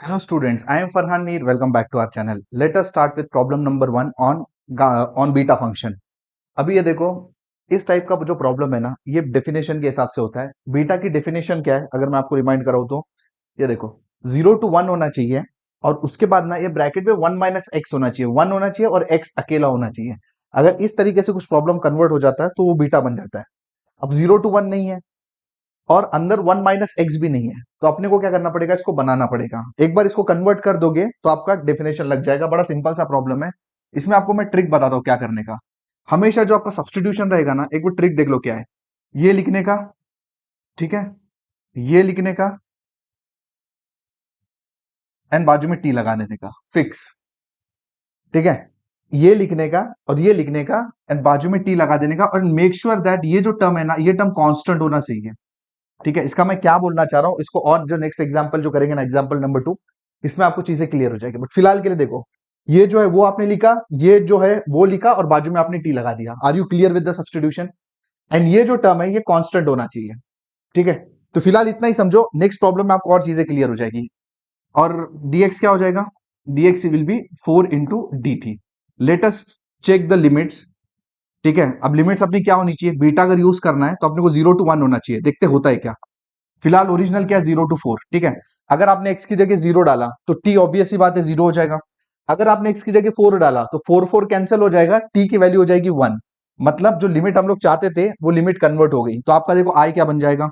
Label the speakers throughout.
Speaker 1: Hello students, I am Farhan Mir. Welcome back to our channel. Let us start with problem number 1 on beta function. अभी ये देखो, इस type का जो problem है ना, ये डेफिनेशन के हिसाब से होता है. बीटा की डेफिनेशन क्या है अगर मैं आपको रिमाइंड कराऊं तो ये देखो 0 to 1 होना चाहिए और उसके बाद ना ये ब्रैकेट में 1 माइनस एक्स होना चाहिए, 1 होना चाहिए और x अकेला होना चाहिए. अगर इस तरीके से कुछ प्रॉब्लम कन्वर्ट हो जाता है तो वो बीटा बन जाता है. अब 0 to 1 नहीं है और अंदर 1 माइनस एक्स भी नहीं है, तो अपने को क्या करना पड़ेगा, इसको बनाना पड़ेगा. एक बार इसको कन्वर्ट कर दोगे तो आपका डेफिनेशन लग जाएगा. बड़ा सिंपल सा प्रॉब्लम है. इसमें आपको मैं ट्रिक बताता हूं क्या करने का. हमेशा जो आपका सब्स्टिट्यूशन रहेगा ना, एक बार ट्रिक देख लो क्या है. ये लिखने का, ठीक है, ये लिखने का एंड बाजू में टी लगा देने का, फिक्स. ठीक है, ये लिखने का और ये लिखने का एंड बाजू में टी लगा देने का, और मेक श्योर दैट ये जो टर्म है ना, ये टर्म कांस्टेंट होना चाहिए. ठीक है, इसका मैं क्या बोलना चाह रहा हूं इसको, और जो नेक्स्ट एग्जांपल जो करेंगे ना, एग्जांपल नंबर 2, इसमें आपको चीजें क्लियर हो जाएगी. बट फिलहाल के लिए देखो, ये जो है वो आपने लिखा, ये जो है वो लिखा और बाजू में आपने टी लगा दिया. Are you clear with the substitution? And ये जो टर्म है ये कांस्टेंट होना चाहिए. ठीक है, तो फिलहाल इतना ही समझो. नेक्स्ट प्रॉब्लम में आपको और चीजें क्लियर हो जाएगी. और dx क्या हो जाएगा, dx will be 4 into d t. Let us check the limits. ठीक है, अब लिमिट्स अपनी क्या होनी चाहिए, बीटा अगर यूज करना है तो अपने को 0 to 1 होना चाहिए. देखते होता है क्या. फिलहाल ओरिजिनल क्या है, 0 to 4. ठीक है, अगर आपने x की जगह 0 डाला तो t ऑब्वियस सी बात है 0 हो जाएगा. अगर आपने x की जगह 4 डाला तो 4 4 कैंसिल हो जाएगा, t की वैल्यू हो जाएगी 1. मतलब जो लिमिट हम लोग चाहते थे वो लिमिट कन्वर्ट हो गई. तो आपका देखो i क्या बन जाएगा,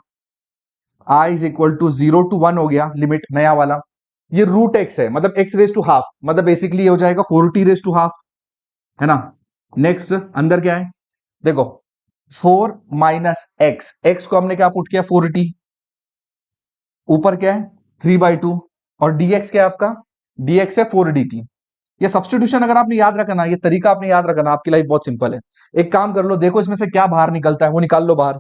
Speaker 1: i is equal to 0 to 1 हो गया लिमिट नया वाला. ये रूट x है, मतलब x रेज टू हाफ, मतलब बेसिकली ये हो जाएगा 4t रेज टू हाफ, है ना. नेक्स्ट अंदर क्या है, देखो 4 माइनस एक्स, एक्स को हमने क्या पुट किया 4t, ऊपर क्या है 3/2, और dx क्या है आपका, dx है 4dt. ये सब्स्टिट्यूशन अगर आपने याद रखना, ये तरीका आपने याद रखना, आपकी लाइफ बहुत सिंपल है. एक काम कर लो, देखो इसमें से क्या बाहर निकलता है वो निकाल लो बाहर.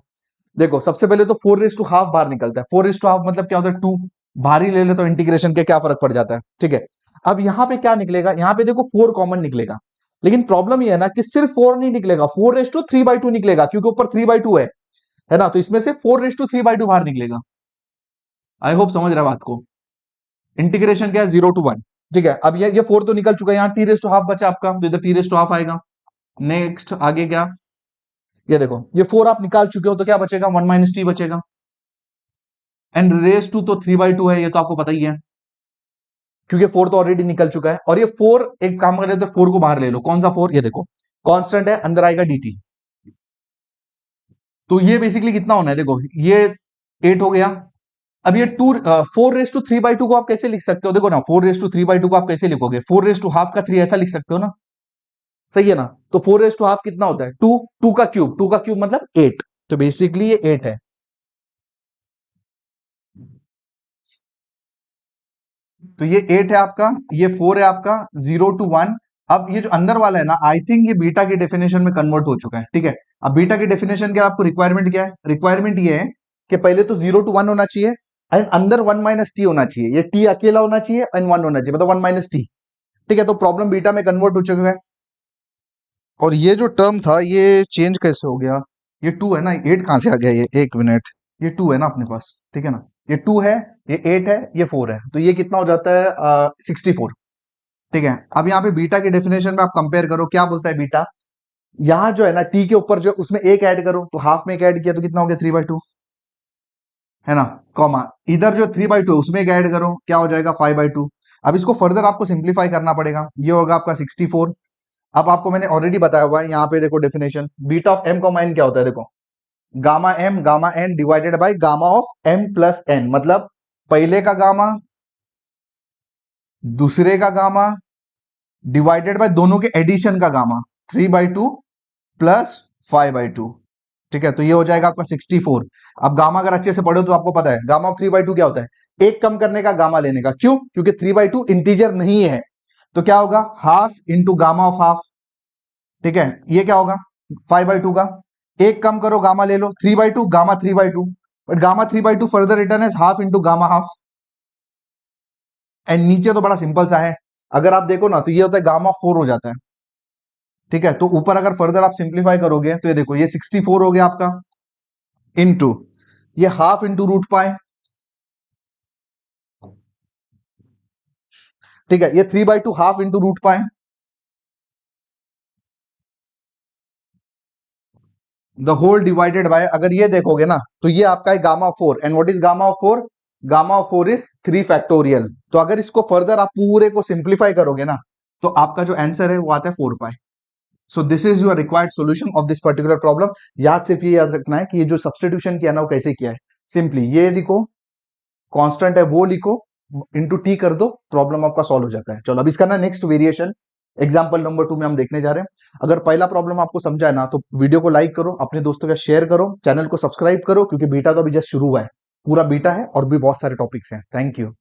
Speaker 1: देखो सबसे पहले तो 4 रेज टू हाफ बाहर निकलता है. 4 रेज टू हाफ मतलब क्या होता है 2, बाहर ही ले ले तो इंटीग्रेशन के क्या फर्क पड़ जाता है. ठीक है, अब यहां पे क्या निकलेगा, यहां पे देखो 4 कॉमन निकलेगा. लेकिन प्रॉब्लम ये है ना कि सिर्फ 4 नहीं निकलेगा, 4 रेज टू 3/2 निकलेगा, क्योंकि ऊपर 3/2 है ना. तो इसमें से 4 रेज टू 3/2 बाहर निकलेगा. आई होप समझ रहे बात को. इंटीग्रेशन क्या है 0 to 1. ठीक है, अब ये 4 तो निकल चुका है, यहाँ टी रेज टू हाफ बचा आपका, तो इधर टी रेज टू हाफ आएगा. नेक्स्ट आगे क्या, ये देखो ये 4 आप निकाल चुके हो तो क्या बचेगा, 1 माइनस टी बचेगा. एंड रेज टू तो 3/2 है, ये तो आपको पता ही है, क्योंकि 4 तो ऑलरेडी निकल चुका है. और ये 4, एक काम कर रहे तो 4 को बाहर ले लो. कौन सा 4, ये देखो कांस्टेंट है, अंदर आएगा dt. तो ये बेसिकली कितना होना है, देखो ये 8 हो गया. अब ये 4 रेज टू 3/2 को आप कैसे लिख सकते हो, देखो ना 4 रेज टू 3/2 को आप कैसे लिखोगे, 4 रेज टू हाफ का 3 ऐसा लिख सकते हो ना. सही है ना. तो 4 रेज टू हाफ कितना होता है 2, 2 का क्यूब, 2 का क्यूब मतलब 8. तो बेसिकली ये 8 है. तो ये 8 है आपका, ये 4 है आपका, 0 to 1. अब ये जो अंदर वाला है ना, आई थिंक ये बीटा की डेफिनेशन में कन्वर्ट हो चुका है. ठीक है, अब बीटा की डेफिनेशन क्या, आपको रिक्वायरमेंट क्या है, रिक्वायरमेंट ये है कि पहले तो 0 to 1 होना चाहिए एंड अंदर 1 माइनस टी होना चाहिए. ये टी अकेला होना चाहिए एंड 1 होना चाहिए, मतलब 1 माइनस टी. ठीक है, तो प्रॉब्लम बीटा में कन्वर्ट हो चुका है. और ये जो टर्म था ये चेंज कैसे हो गया, ये 2 है ना, 8 कहां से आ गया, ये एक मिनट, ये 2 है ना अपने पास. ठीक है ना, ये 2 है, ये 8 है, ये 4 है, तो ये कितना हो जाता है 64. ठीक है, अब यहाँ पे बीटा के डेफिनेशन में आप कंपेयर करो क्या बोलता है बीटा. यहाँ जो है ना टी के ऊपर जो उसमें एक ऐड करो, तो हाफ में एक ऐड किया तो कितना हो गया 3/2, है ना. कॉमा इधर जो 3/2 है उसमें एक ऐड करो, क्या हो जाएगा 5/2. अब इसको फर्दर आपको सिंप्लीफाई करना पड़ेगा, ये होगा आपका 64. अब आपको मैंने ऑलरेडी बताया हुआ है, यहाँ पे देखो definition, beta of m comma n क्या होता है, देखो gamma m gamma n divided by gamma of m plus n. मतलब पहले का गामा, दूसरे का गामा, डिवाइडेड बाय दोनों के एडिशन का गामा, 3/2 प्लस 5/2. ठीक है, तो ये हो जाएगा आपका 64. अब गामा अगर अच्छे से पढ़ो तो आपको पता है गामा ऑफ 3/2 क्या होता है, एक कम करने का गामा लेने का. क्यों, क्योंकि 3/2 इंटीजर नहीं है, तो क्या होगा half into gamma of half. ठीक है, ये क्या होगा 5/2 का, एक कम करो गामा ले लो, 3/2 gamma 3/2. But gamma 3/2 further return as half into gamma half. And नीचे तो बड़ा सिंपल सा है, अगर आप देखो ना तो ये होता है गामा 4 हो जाता है. ठीक है, तो ऊपर अगर फर्दर आप सिंप्लीफाई करोगे तो ये देखो ये 64 हो गया आपका, इंटू ये हाफ इंटू रूट पाए, ठीक है, ये 3/2 हाफ इंटू रूट पाए, द होल डिवाइडेड बाय, अगर ये देखोगे ना तो ये आपका है gamma 4, and what is gamma of 4? Gamma of 4 is 3 factorial. तो अगर इसको फर्दर आप पूरे को सिंप्लीफाई करोगे ना तो आपका जो आंसर है वो आता है 4 pi. So this is your required solution of this particular problem. याद सिर्फ ये याद रखना है कि ये जो सब्सटीट्यूशन किया ना वो कैसे किया है। सिंपली ये लिखो, कांस्टेंट है वो लिखो, इनटू टी कर दो, प्रॉब्लम आपका सॉल्व हो जाता है। चलो अब इसका ना नेक्स्ट वेरिएशन एग्जांपल नंबर 2 में हम देखने जा रहे हैं। अगर पहला प्रॉब्लम आपको समझा है ना तो वीडियो को लाइक करो, अपने दोस्तों के साथ शेयर करो, चैनल को सब्सक्राइब करो, क्योंकि बीटा तो अभी जस्ट शुरू हुआ है, पूरा बीटा है और भी बहुत सारे टॉपिक्स हैं। Thank you.